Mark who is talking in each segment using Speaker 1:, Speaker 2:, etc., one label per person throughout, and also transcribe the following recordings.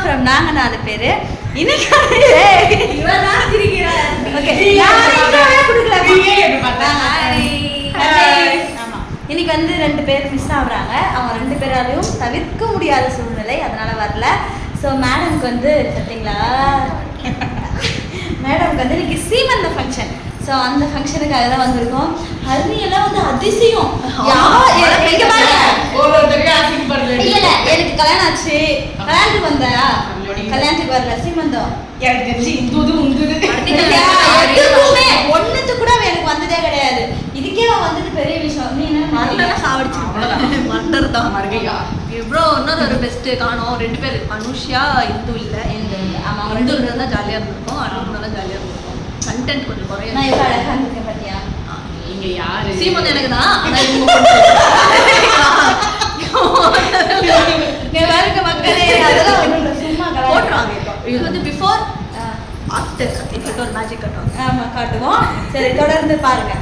Speaker 1: From நாங்கள் 4 பேர். இன்னைக்கு இன்னைக்கு வந்து 2 பேர் மிஸ் ஆகுறாங்க. அவங்க 2 பேராலையும் தவிர்க்க முடியாத சூழ்நிலை, அதனால வரல. ஸோ மேடம்க்கு வந்து பார்த்தீங்களா, மேடம்க்கு வந்து இன்னைக்கு சீமந்த ஃபங்க்ஷன். ஸோ அந்த ஃபங்க்ஷனுக்காக தான் வந்திருக்கோம். ஹரிணி எல்லாம் வந்து அதிசயம். இல்லை எனக்கு கல்யாணம் ஆச்சு, கல்யாணத்துக்கு வந்தா, கல்யாணத்துக்கு வரல, சீமந்தம் ஒன்னுத்து கூட எனக்கு வந்ததே கிடையாது. இதுக்கே அவன் வந்தது பெரிய விஷயம். நீ என்ன சாவடிச்சு மண்டர் தான் மருகையா இவ்வளோ. இன்னொரு ஒரு பெஸ்ட்டு காணும் 2 பேர், அனுஷியா இந்து இல்லை. ஆமாம், அவங்க 2 இருந்தால் தான் ஜாலியாக இருந்திருக்கும், அனுஷனால ஜாலியாக இருந்திருக்கும். கண்டென்ட் கொஞ்சம் குறையும். நான் எவ்வளோ அழகாக இருந்திருக்கேன் பார்த்தியா? நீங்கள் யார்? சீமந்தம் எனக்கு தான். மக்களே அதெல்லாம் ஒன்றும் சும்மா போட்டுருவாங்க. இது வந்து பிஃபோர் ஆஃப்டர் அப்படின்னு ஒரு மேஜிக் காட்டுவாங்க. ஆமாம் காட்டுவோம். சரி தொடர்ந்து பாருங்க.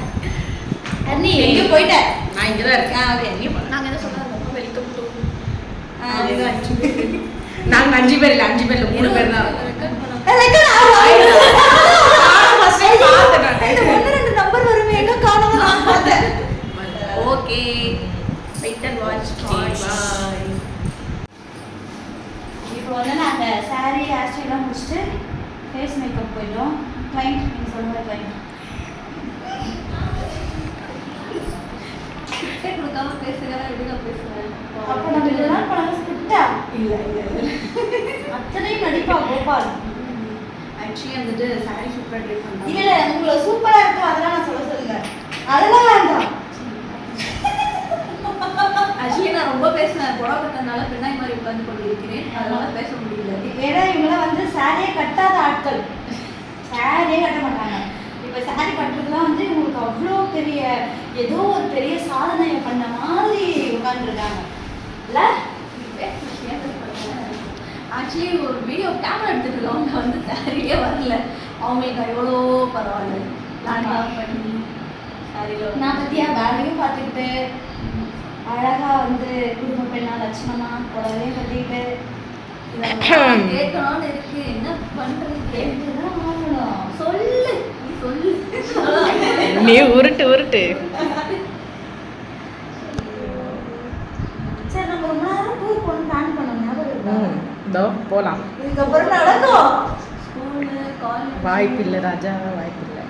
Speaker 1: நீ எங்கே போயிட்ட? நான் இங்கே தான் இருக்கேன். ஓகே, எங்கே போகிறேன்? நாங்கள் என்ன சொன்னாங்க? வெல்கம் டு நாங்கள் 5 பேர் இல்லை, 5 பேர் இல்லை, 3 பேர் தான். 1-2 நம்பர் வருமே, எங்கே காணாம நான் பார்த்தேன். Okay, wait and watch. Bye. இப்போ வந்து நாங்கள் சாரீ ஹேர்ஸ்டைலாம் முடிச்சுட்டு ஃபேஸ் மேக்கப் போயிட்டோம். கிளைண்ட் நீங்கள் சொல்லுங்கள். கிளைண்ட் கொடுக்காம பேசுகிறேன், எப்படிங்க பேசுகிறேன்? அப்போ நம்ம இதெல்லாம் பண்ண ஸ்கிரிப்டா? இல்லை இல்லை இல்லை, அத்தனையும் நடிப்பா கோபால். ஆக்சுவலி வந்துட்டு சாரீ சூப்பராக ட்ரை பண்ணலாம். இல்லை இல்லை, உங்களை சூப்பராக இருக்கும் அதெல்லாம் நான் சொல்லுங்க. அதெல்லாம் வேண்டாம். ஆக்சுவலி நான் ரொம்ப பேசினேன், புடவை கட்டினால பின்னாடி மாதிரி உட்காந்து கொண்டு இருக்கிறேன், அதனால பேச முடியல. ஏன்னா இவங்களாம் வந்து சாரியே கட்டாத ஆட்கள், சாரியே கட்ட மாட்டாங்க. இப்போ சாரி கட்டுறதுலாம் வந்து இவங்களுக்கு அவ்வளோ பெரிய ஏதோ ஒரு பெரிய சாதனையை பண்ண மாதிரி உட்காந்துருக்காங்க இல்லை? ஆக்சுவலி ஒரு வீடியோ கேமரா எடுத்துட்டு அவங்க வந்து சாரியே வரல. அவங்களுக்கு எவ்வளோ பரவாயில்ல லேண்ட் பண்ணி சாரியில் நான் பற்றியா வேலையும் பார்த்துக்கிட்டு அழகா வந்து குடும்ப பெண்ணா லட்சணமா புடவே கட்டிட்டு கேட்கணும்னு இருக்கு. என்ன பண்றது? கேட்டுதான் ஆகணும். சொல்லு, நீ சொல்லு. நீ உருட்டு. சரி, நம்ம ரொம்ப நேரம் டூர் போகணும் பிளான் பண்ணோம். ஞாபகம் போகலாம். இதுக்கப்புறம் நடக்கும். ஸ்கூலு காலேஜ் வாய்ப்பு இல்லை ராஜா, வாய்ப்பு இல்லை.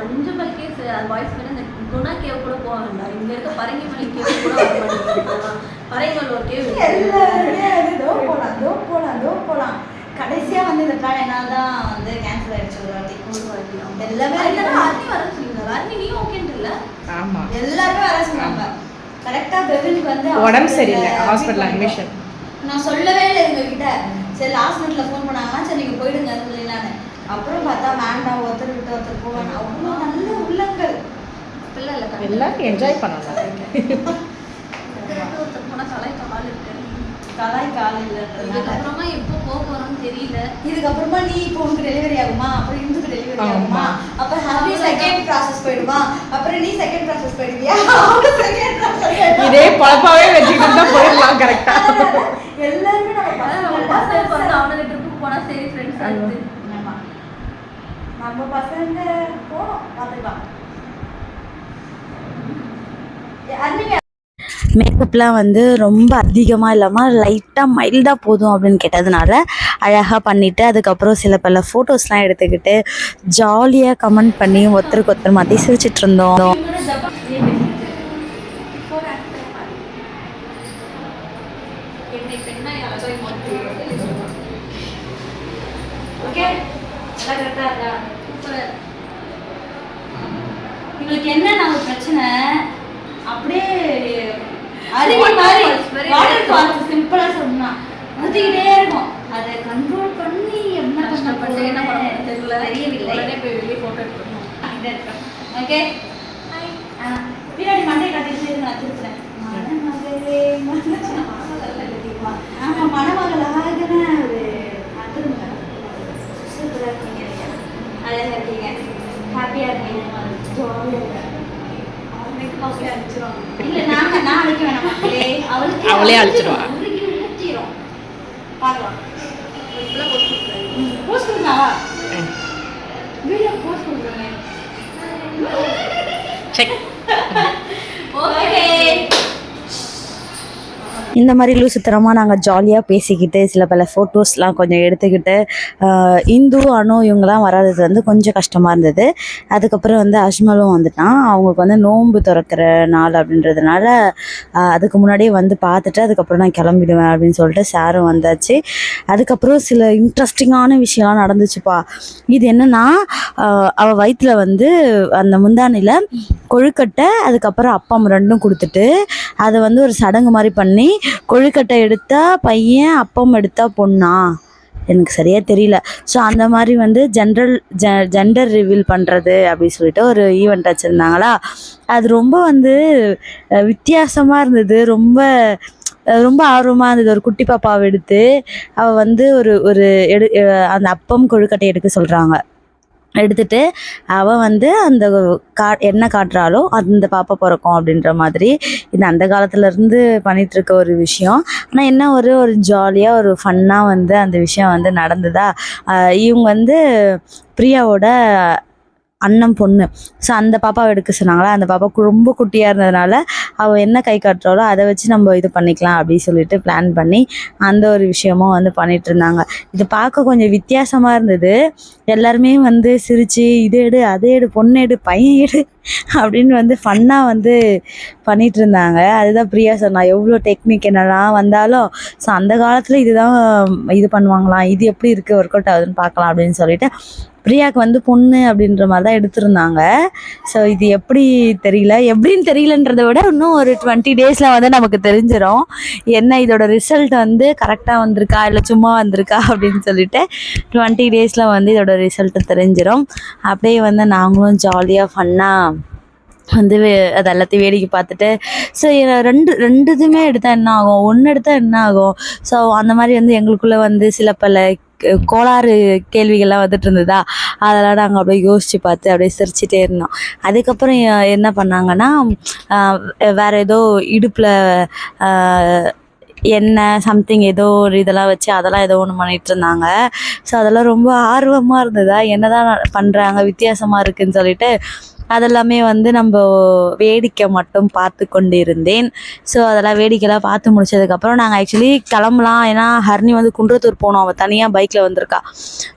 Speaker 1: 5 மணி கேஸ் வாய்ஸ் பண்ணி அந்த குணா கேவ் கூட போக வேண்டாம். இங்கே இருக்க பரங்கிமலை கேவ் கூட வர மாட்டேங்குது. பரங்கிமலை ஒரு கேவ் போகலாம். கடைசியாக வந்து இந்த பிளான் என்னால் தான் வந்து கேன்சல் ஆகிடுச்சு. ஒரு வாட்டி எல்லாமே அர்னி வரன்னு சொல்லியிருந்தாங்க. அர்னி நீ ஓகேன்ட்டு இல்லை? ஆமாம், எல்லாருமே வர சொன்னாங்க. கரெக்டாக பெவினுக்கு வந்து உடம்பு சரியில்லை, ஹாஸ்பிட்டல் அட்மிஷன். நான் சொல்லவே இல்லை எங்ககிட்ட. சரி லாஸ்ட் மினிட்ல ஃபோன் பண்ணாங்கன்னா சரி நீங்கள் போயிடுங்க சொல்லலான்னு. அப்புறம் பார்த்தா வேண்டாம், ஒருத்தர் விட்டு ஒருத்தர் போவாங்க. அவ்வளோ நல்ல உள்ளங்கள். பிள்ளை இல்லை, எல்லாரும் என்ஜாய் பண்ணலாம். ஒருத்தர் போனால் கலாய் கால் இல்லை. இதுக்கப்புறமா எப்போ போக போகிறோம்னு தெரியல. இதுக்கப்புறமா நீ இப்போ உனக்கு டெலிவரி ஆகுமா, அப்புறம் இந்துக்கு டெலிவரி ஆகுமா, அப்புறம் ஹாப்பி செகண்ட் ப்ராசஸ் போயிடுமா, அப்புறம் நீ செகண்ட் ப்ராசஸ் போயிடுவியா? இதே பழப்பாவே வச்சுக்கிட்டு தான் போயிடலாம். கரெக்டாக எல்லாருமே நம்ம அவனுக்கு ட்ரிப்புக்கு போனால் சரி ஃப்ரெண்ட்ஸ் ஆகுது. நம்ம பசங்க போனோம் பார்த்துக்கலாம்.
Speaker 2: மேக்கப்லாம் வந்து ரொம்ப அதிகமாக இல்லாமல் லைட்டாக மைல்டாக போதும் அப்படின்னு கேட்டதுனால அழகாக பண்ணிவிட்டு அதுக்கப்புறம் சில பல ஃபோட்டோஸ்லாம் எடுத்துக்கிட்டு ஜாலியாக கமெண்ட் பண்ணி ஒருத்தருக்கு ஒருத்தர் மாற்றி சிரிச்சிட்டு இருந்தோம்.
Speaker 1: உங்களுக்கு என்ன நம்ம பிரச்சனை? அப்படியே அருவி மாதிரி வாட்டர் ஃபால்ஸ் சிம்பிளா சொன்னா ஊத்திக்கிட்டே இருக்கும். அதை கண்ட்ரோல் பண்ணி என்ன கஷ்டப்பட்டு என்ன பண்ண தெரியல, தெரியவில்லை. உடனே போய் வெளியே போட்டோ எடுக்கணும். ஓகே, பின்னாடி மண்டை காட்டிட்டு நான் திருப்புறேன். மணமகளே ஆமா, மணமகளாக ஒரு திரும்ப சூப்பரா இருக்கீங்க, அழகா இருக்கீங்க, ஹாப்பியா இருக்கீங்க, ஜாலியா இல்ல நான் அழைக்க வேணாம் மக்களே, அவளே அழைச்சிருவா. பார்க்கலாம். போஸ்ட் கொடுத்தாவா வீடியோ போஸ்ட் கொடுக்குறேன்
Speaker 3: செக்.
Speaker 1: ஓகே.
Speaker 2: இந்த மாதிரி லூசுத்தனமாக நாங்கள் ஜாலியாக பேசிக்கிட்டு சில பல ஃபோட்டோஸ்லாம் கொஞ்சம் எடுத்துக்கிட்டு இந்து அனு இவங்கெல்லாம் வராதது வந்து கொஞ்சம் கஷ்டமாக இருந்தது. அதுக்கப்புறம் வந்து அஜ்மலும் வந்துட்டான். அவங்களுக்கு வந்து நோன்பு திறக்கிற நாள் அப்படின்றதுனால அதுக்கு முன்னாடியே வந்து பார்த்துட்டு அதுக்கப்புறம் நான் கிளம்பிடுவேன் அப்படின்னு சொல்லிட்டு சாரும் வந்தாச்சு. அதுக்கப்புறம் சில இன்ட்ரெஸ்டிங்கான விஷயம்லாம் நடந்துச்சுப்பா. இது என்னென்னா அவள் வயிற்றில் வந்து அந்த முந்தானியில் கொழுக்கட்டை அதுக்கப்புறம் அப்பம் ரெண்டும் கொடுத்துட்டு அதை வந்து ஒரு சடங்கு மாதிரி பண்ணி கொழுக்கட்டை எடுத்தா பையன் அப்பம் எடுத்தா பொண்ணா எனக்கு சரியாக தெரியல. ஸோ அந்த மாதிரி வந்து ஜெண்டர் ரிவீல் பண்ணுறது அப்படின்னு சொல்லிட்டு ஒரு ஈவெண்ட் வச்சுருந்தாங்களா. அது ரொம்ப வந்து வித்தியாசமாக இருந்தது. ரொம்ப ஆர்வமாக இருந்தது. ஒரு குட்டி பாப்பாவை எடுத்து அவள் வந்து ஒரு அந்த அப்பம் கொழுக்கட்டை எடுக்க சொல்கிறாங்க. எடுத்துட்டு அவள் வந்து அந்த என்ன காட்டுறாளோ அந்த பாப்பா பிறக்கும் அப்படின்ற மாதிரி இது அந்த காலத்துலேருந்து பண்ணிகிட்ருக்க ஒரு விஷயம். ஆனால் என்ன ஒரு ஜாலியாக ஒரு ஃபன்னாக வந்து அந்த விஷயம் வந்து நடந்ததா. இவங்க வந்து பிரியாவோட அண்ணன் பொண்ணு. ஸோ அந்த பாப்பாவை எடுக்க சொன்னாங்களா. அந்த பாப்பா ரொம்ப குட்டியாக இருந்ததுனால அவள் என்ன கை காட்டுறாளோ அதை வச்சு நம்ம இது பண்ணிக்கலாம் அப்படின்னு சொல்லிட்டு பிளான் பண்ணி அந்த ஒரு விஷயமும் வந்து பண்ணிகிட்டு இருந்தாங்க. இது பார்க்க கொஞ்சம் வித்தியாசமாக இருந்தது. எல்லாருமே வந்து சிரித்து இதை எடு அதை எடு பொண்ணு எடு பையன் எடு அப்படின்னு வந்து ஃபன்னாக வந்து பண்ணிகிட்டு இருந்தாங்க. அதுதான் பிரியா சொன்னா எவ்வளோ டெக்னிக் என்னெல்லாம் வந்தாலும் ஸோ அந்த காலத்தில் இதுதான் இது பண்ணுவாங்களாம். இது எப்படி இருக்குது ஒர்க் அவுட் ஆகுதுன்னு பார்க்கலாம் அப்படின்னு சொல்லிட்டு பிரியாவுக்கு வந்து பொண்ணு அப்படின்ற மாதிரி தான் எடுத்திருந்தாங்க. ஸோ இது எப்படின்னு தெரியலன்றதை விட இன்னும் ஒரு 20 டேஸில் வந்து நமக்கு தெரிஞ்சிடும் என்ன இதோட ரிசல்ட் வந்து கரெக்டாக வந்திருக்கா இல்லை சும்மா வந்திருக்கா அப்படின்னு சொல்லிட்டு 20 டேஸில் வந்து இதோட ரிசல்ட்டு தெரிஞ்சிடும். அப்படியே வந்து நாங்களும் ஜாலியாக ஃபன்னாக வந்து அது எல்லாத்தையும் வேடிக்கை பார்த்துட்டு ஸோ ரெண்டுதுமே எடுத்தால் என்ன ஆகும் ஒன்று எடுத்தால் என்ன ஆகும். ஸோ அந்த மாதிரி வந்து எங்களுக்குள்ளே வந்து சில பல கோளாறு கேள்விகள்லாம் வந்துட்டு இருந்ததா. அதெல்லாம் நாங்கள் அப்படியே யோசித்து பார்த்து அப்படியே சிரிச்சிட்டே இருந்தோம். அதுக்கப்புறம் என்ன பண்ணாங்கன்னா வேறு ஏதோ இடுப்பில் எண்ணெய் சம்திங் ஏதோ ஒரு இதெல்லாம் வச்சு அதெல்லாம் ஏதோ ஒன்று பண்ணிகிட்டு இருந்தாங்க. ஸோ அதெல்லாம் ரொம்ப ஆர்வமாக இருந்ததா. என்ன தான் பண்ணுறாங்க வித்தியாசமாக இருக்குதுன்னு சொல்லிட்டு அதெல்லாமே வந்து நம்ம வேடிக்கை மட்டும் பார்த்து கொண்டு இருந்தேன். ஸோ அதெல்லாம் வேடிக்கைலாம் பார்த்து முடிச்சதுக்கப்புறம் நாங்கள் ஆக்சுவலி கிளம்பலாம். ஏன்னா ஹர்னி வந்து குன்றத்தூர் போனோம். அவள் தனியாக பைக்கில் வந்திருக்கா.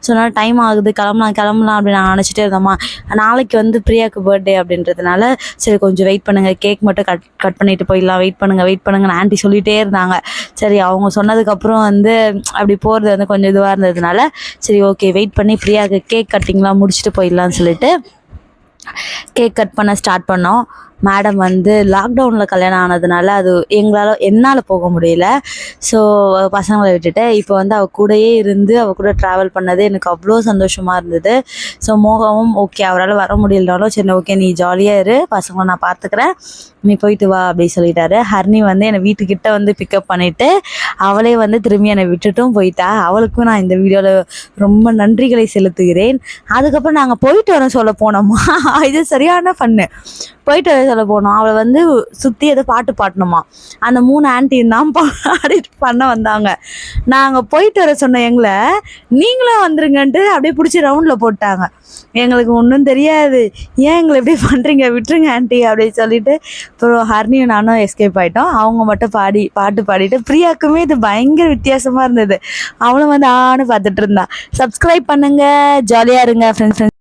Speaker 2: ஸோ அதனால் டைம் ஆகுது கிளம்பலாம் அப்படின்னு நான் நினச்சிட்டே இருந்தோம்மா. நாளைக்கு வந்து பிரியாவுக்கு பர்த்டே அப்படின்றதுனால சரி கொஞ்சம் வெயிட் பண்ணுங்கள் கேக் மட்டும் கட் பண்ணிவிட்டு போயிடலாம் வெயிட் பண்ணுங்கன்னு ஆண்டி சொல்லிகிட்டே இருந்தாங்க. சரி அவங்க சொன்னதுக்கப்புறம் வந்து அப்படி போகிறது வந்து கொஞ்சம் இதுவாக இருந்ததுனால சரி ஓகே வெயிட் பண்ணி பிரியாவுக்கு கேக் கட்டிங்லாம் முடிச்சுட்டு போயிடலான்னு சொல்லிட்டு கேக் கட் பண்ண ஸ்டார்ட் பண்ணோம். மேடம் வந்து லாக்டவுனில் கல்யாணம் ஆனதுனால அது என்னால் போக முடியல. ஸோ பசங்களை விட்டுட்டு இப்போ வந்து அவள் கூடயே இருந்து அவள் கூட ட்ராவல் பண்ணது எனக்கு அவ்வளோ சந்தோஷமாக இருந்தது. ஸோ மோகமும் ஓகே அவரால் வர முடியலனாலும் சரி ஓகே நீ ஜாலியாக இரு பசங்களை நான் பார்த்துக்கிறேன் நீ போயிட்டு வா அப்படின்னு சொல்லிட்டாரு. ஹர்னி வந்து என்னை வீட்டுக்கிட்ட வந்து பிக்கப் பண்ணிவிட்டு அவளே வந்து திரும்பி என்னை விட்டுட்டும் போயிட்டா. அவளுக்கும் நான் இந்த வீடியோவில் ரொம்ப நன்றிகளை செலுத்துகிறேன். அதுக்கப்புறம் நாங்கள் போயிட்டு வர சொல்ல போனோமா இது சரியான ஃபன்னு. போயிட்டு வர சொல்ல போனோம். அவளை வந்து சுற்றி ஏதோ பாட்டு பாடணுமா. அந்த 3 ஆன்ட்டியும் தான் பாடிட்டு பண்ண வந்தாங்க. நாங்கள் போயிட்டு வர சொன்ன எங்களை நீங்களும் வந்துருங்கன்ட்டு அப்படியே பிடிச்சி ரவுண்டில் போட்டாங்க. எங்களுக்கு ஒன்றும் தெரியாது. ஏன் எங்களை எப்படி பண்ணுறீங்க விட்டுருங்க ஆண்டி அப்படின்னு சொல்லிட்டு அப்புறம் ஹர்னியும் நானும் எஸ்கேப் ஆகிட்டோம். அவங்க மட்டும் பாட்டு பாடிட்டு பிரியாக்குமே இது பயங்கர வித்தியாசமாக இருந்தது. அவளும் வந்து ஆன்னு பார்த்துட்டு இருந்தா. சப்ஸ்கிரைப் பண்ணுங்கள் ஜாலியாக இருங்க ஃப்ரெண்ட்ஸ்.